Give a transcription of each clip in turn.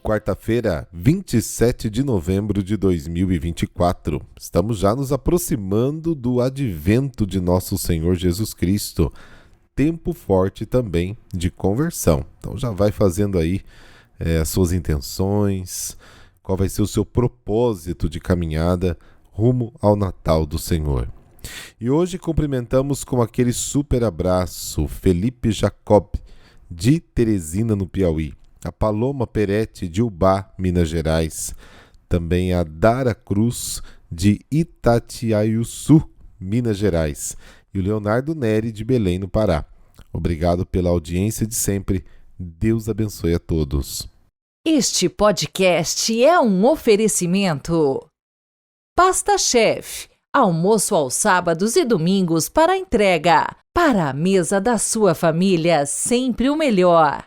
Quarta-feira, 27 de novembro de 2024. Estamos já nos aproximando do advento de nosso Senhor Jesus Cristo. Tempo forte também de conversão. Então já vai fazendo aí as suas intenções, qual vai ser o seu propósito de caminhada rumo ao Natal do Senhor. E hoje cumprimentamos com aquele super abraço Felipe Jacob, de Teresina, no Piauí. A Paloma Peretti, de Ubá, Minas Gerais. Também a Dara Cruz, de Itatiaiuçu, Minas Gerais. E o Leonardo Neri, de Belém, no Pará. Obrigado pela audiência de sempre. Deus abençoe a todos. Este podcast é um oferecimento. Pasta Chef, almoço aos sábados e domingos para entrega. Para a mesa da sua família, sempre o melhor.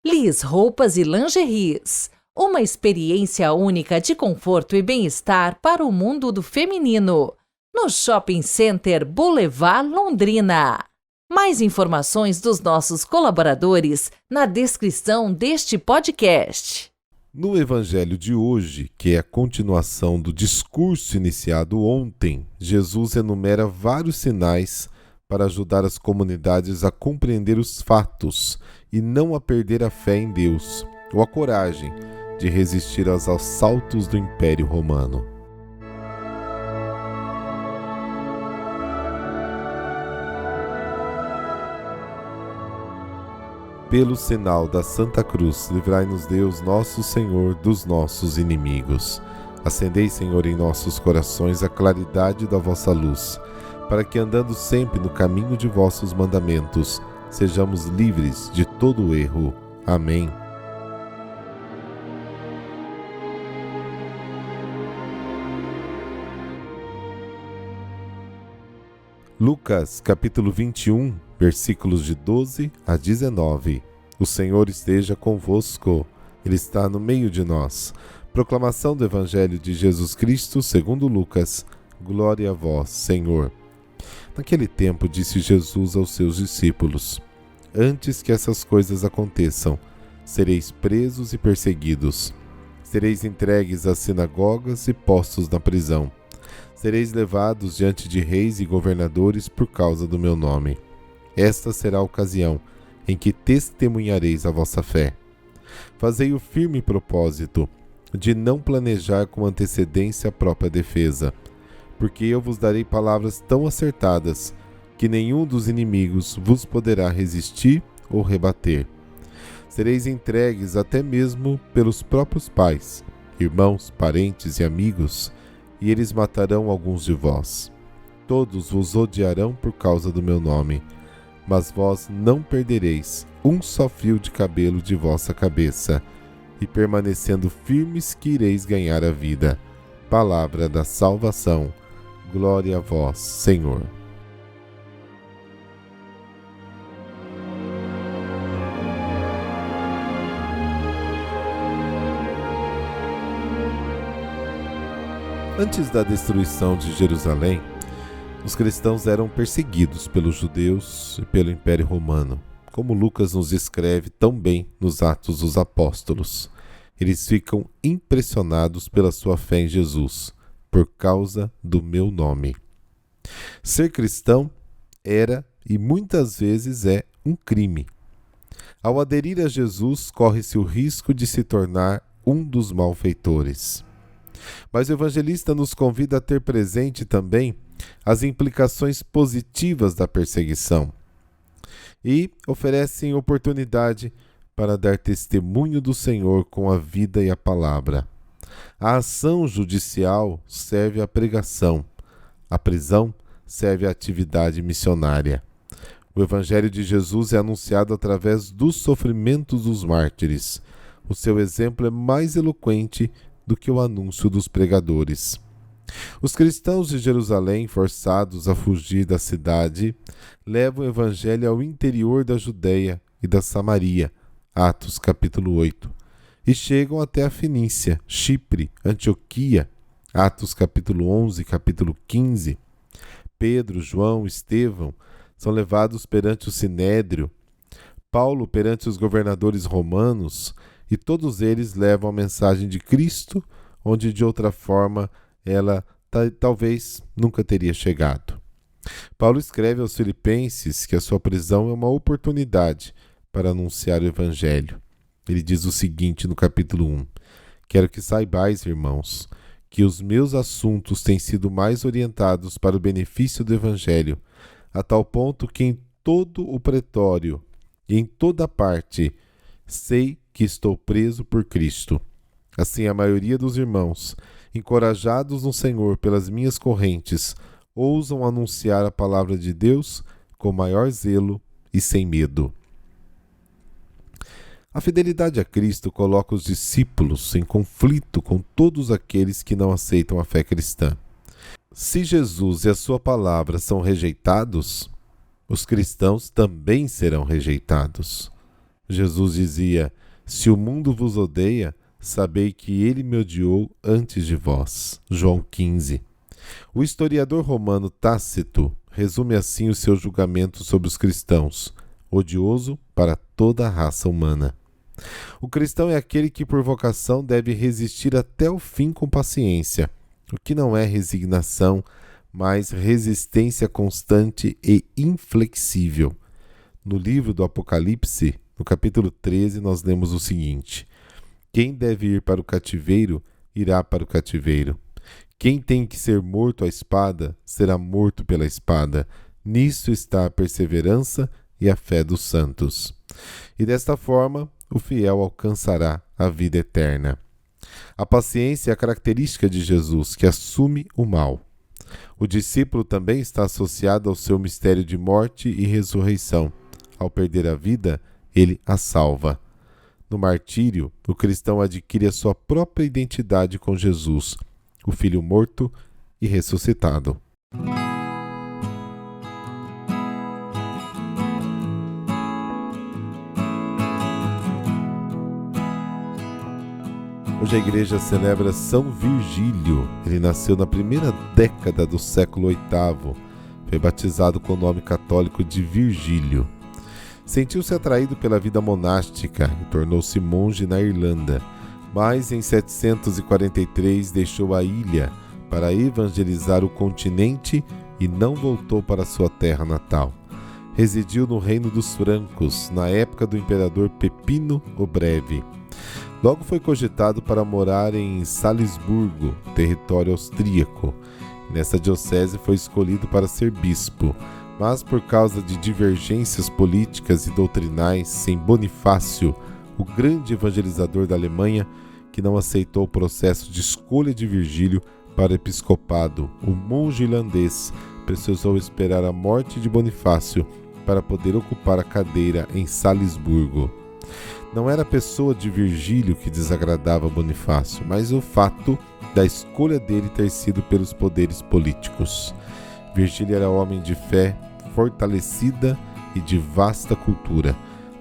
Liz Roupas e Lingeries, uma experiência única de conforto e bem-estar para o mundo do feminino, no Shopping Center Boulevard, Londrina. Mais informações dos nossos colaboradores na descrição deste podcast. No Evangelho de hoje, que é a continuação do discurso iniciado ontem, Jesus enumera vários sinais para ajudar as comunidades a compreender os fatos e não a perder a fé em Deus, ou a coragem de resistir aos assaltos do Império Romano. Pelo sinal da Santa Cruz, livrai-nos Deus, nosso Senhor, dos nossos inimigos. Acendei, Senhor, em nossos corações a claridade da vossa luz, para que, andando sempre no caminho de vossos mandamentos, sejamos livres de todo erro. Amém. Lucas, capítulo 21, versículos de 12 a 19. O Senhor esteja convosco. Ele está no meio de nós. Proclamação do Evangelho de Jesus Cristo segundo Lucas. Glória a vós, Senhor. Naquele tempo disse Jesus aos seus discípulos: antes que essas coisas aconteçam, sereis presos e perseguidos. Sereis entregues às sinagogas e postos na prisão. Sereis levados diante de reis e governadores por causa do meu nome. Esta será a ocasião em que testemunhareis a vossa fé. Fazei o firme propósito de não planejar com antecedência a própria defesa, porque eu vos darei palavras tão acertadas que nenhum dos inimigos vos poderá resistir ou rebater. Sereis entregues até mesmo pelos próprios pais, irmãos, parentes e amigos, e eles matarão alguns de vós. Todos vos odiarão por causa do meu nome, mas vós não perdereis um só fio de cabelo de vossa cabeça, e permanecendo firmes que ireis ganhar a vida. Palavra da salvação. Glória a vós, Senhor. Antes da destruição de Jerusalém, os cristãos eram perseguidos pelos judeus e pelo Império Romano, como Lucas nos descreve tão bem nos Atos dos Apóstolos. Eles ficam impressionados pela sua fé em Jesus, por causa do meu nome. Ser cristão era e muitas vezes é um crime. Ao aderir a Jesus, corre-se o risco de se tornar um dos malfeitores. Mas o evangelista nos convida a ter presente também as implicações positivas da perseguição e oferecem oportunidade para dar testemunho do Senhor com a vida e a palavra. A ação judicial serve à pregação, a prisão serve à atividade missionária. O Evangelho de Jesus é anunciado através dos sofrimentos dos mártires. O seu exemplo é mais eloquente do que o anúncio dos pregadores. Os cristãos de Jerusalém, forçados a fugir da cidade, levam o Evangelho ao interior da Judeia e da Samaria, Atos capítulo 8, e chegam até a Fenícia, Chipre, Antioquia, Atos capítulo 11, capítulo 15. Pedro, João, Estevão são levados perante o Sinédrio, Paulo perante os governadores romanos, e todos eles levam a mensagem de Cristo, onde de outra forma ela talvez nunca teria chegado. Paulo escreve aos Filipenses que a sua prisão é uma oportunidade para anunciar o Evangelho. Ele diz o seguinte no capítulo 1: Quero que saibais, irmãos, que os meus assuntos têm sido mais orientados para o benefício do Evangelho, a tal ponto que em todo o pretório e em toda parte sei que estou preso por Cristo. Assim, a maioria dos irmãos, encorajados no Senhor pelas minhas correntes, ousam anunciar a palavra de Deus com maior zelo e sem medo. A fidelidade a Cristo coloca os discípulos em conflito com todos aqueles que não aceitam a fé cristã. Se Jesus e a sua palavra são rejeitados, os cristãos também serão rejeitados. Jesus dizia: se o mundo vos odeia, sabei que ele me odiou antes de vós. João 15. O historiador romano Tácito resume assim o seu julgamento sobre os cristãos: odioso para toda a raça humana. O cristão é aquele que por vocação deve resistir até o fim com paciência, o que não é resignação, mas resistência constante e inflexível. No livro do Apocalipse, no capítulo 13, nós lemos o seguinte: quem deve ir para o cativeiro, irá para o cativeiro. Quem tem que ser morto à espada, será morto pela espada. Nisso está a perseverança e a fé dos santos. E desta forma, o fiel alcançará a vida eterna. A paciência é a característica de Jesus, que assume o mal. O discípulo também está associado ao seu mistério de morte e ressurreição. Ao perder a vida, ele a salva. No martírio, o cristão adquire a sua própria identidade com Jesus, o Filho morto e ressuscitado. Hoje a igreja celebra São Virgílio. Ele nasceu na primeira década do século VIII. Foi batizado com o nome católico de Virgílio. Sentiu-se atraído pela vida monástica e tornou-se monge na Irlanda, mas em 743 deixou a ilha para evangelizar o continente e não voltou para sua terra natal. Residiu no reino dos francos, na época do imperador Pepino o Breve. Logo foi cogitado para morar em Salisburgo, território austríaco. Nessa diocese foi escolhido para ser bispo, mas por causa de divergências políticas e doutrinais sem Bonifácio, o grande evangelizador da Alemanha, que não aceitou o processo de escolha de Virgílio para o episcopado, o monge irlandês precisou esperar a morte de Bonifácio para poder ocupar a cadeira em Salisburgo. Não era a pessoa de Virgílio que desagradava Bonifácio, mas o fato da escolha dele ter sido pelos poderes políticos. Virgílio era homem de fé, fortalecida e de vasta cultura.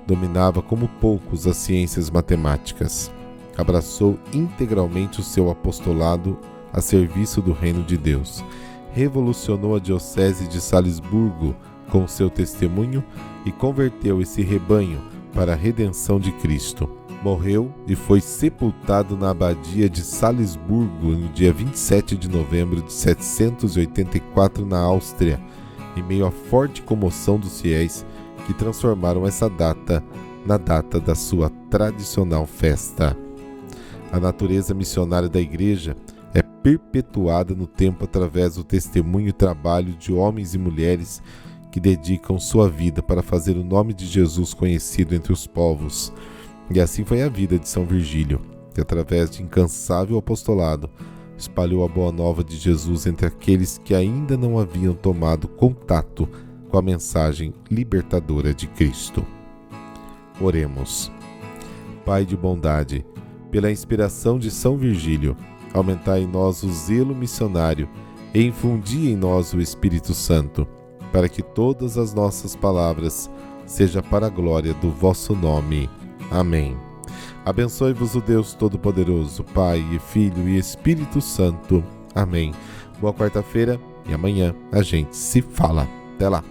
Dominava como poucos as ciências matemáticas. Abraçou integralmente o seu apostolado a serviço do reino de Deus. Revolucionou a diocese de Salisburgo com seu testemunho e converteu esse rebanho para a redenção de Cristo. Morreu e foi sepultado na abadia de Salisburgo no dia 27 de novembro de 784 na Áustria, em meio à forte comoção dos fiéis que transformaram essa data na data da sua tradicional festa. A natureza missionária da Igreja é perpetuada no tempo através do testemunho e trabalho de homens e mulheres que dedicam sua vida para fazer o nome de Jesus conhecido entre os povos. E assim foi a vida de São Virgílio, que através de incansável apostolado espalhou a boa nova de Jesus entre aqueles que ainda não haviam tomado contato com a mensagem libertadora de Cristo. Oremos. Pai de bondade, pela inspiração de São Virgílio, aumentai em nós o zelo missionário e infundi em nós o Espírito Santo, para que todas as nossas palavras sejam para a glória do vosso nome. Amém. Abençoe-vos o Deus Todo-Poderoso, Pai e Filho e Espírito Santo. Amém. Boa quarta-feira e amanhã a gente se fala. Até lá.